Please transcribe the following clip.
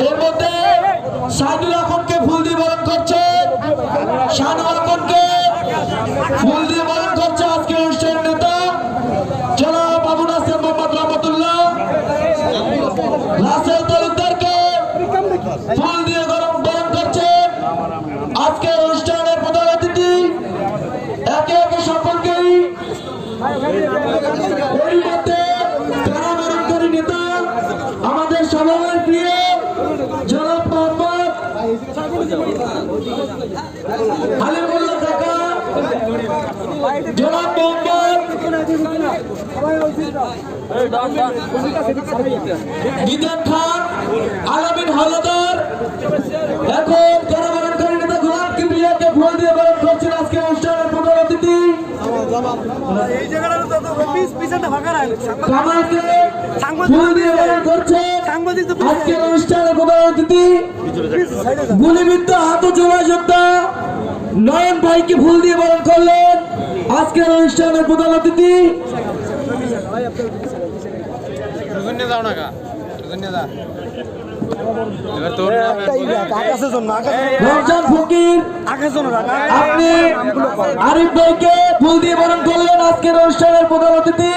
এর মধ্যে শাহিদুল আকনকে ফুল দিয়ে বরণ করছে, শাহানুর আকনকে ফুল দিয়ে বরণ করছে আজকে অনুষ্ঠানের নেতা জনাব আবু নাসের মোহাম্মদ রহমতুল্লাহ। রাসেল তালুকদারকে ফুল দিয়ে বরণ করছে আজকের অনুষ্ঠানের প্রধান অতিথি। একে একে সকলকেই এর মধ্যে কারাবরণকারী নেতা আমাদের সবার প্রিয় জনাব মোহাম্মদ আলিমুল্লাহ কাকা, জনাব মোহাম্মদ বিধান খান, আলামিন হাওলাদার এখন কারাবরণকারী নেতা গোলাম কিবরিয়াকে ফুল দিয়ে বরণ করছেন আজকে অনুষ্ঠানের প্রধান অতিথি। আজকের অনুষ্ঠানের প্রধান অতিথি গুলিবিদ্ধ হাত জোড়া যোদ্ধা নয়ন ভাইকে ফুল দিয়ে বরণ করলেন আজকের অনুষ্ঠানের প্রধান অতিথি। রমজান ফকির আপনি আরিফ ভাইকে ফুল দিয়ে বরণ করলেন আজকের অনুষ্ঠানের প্রধান অতিথি।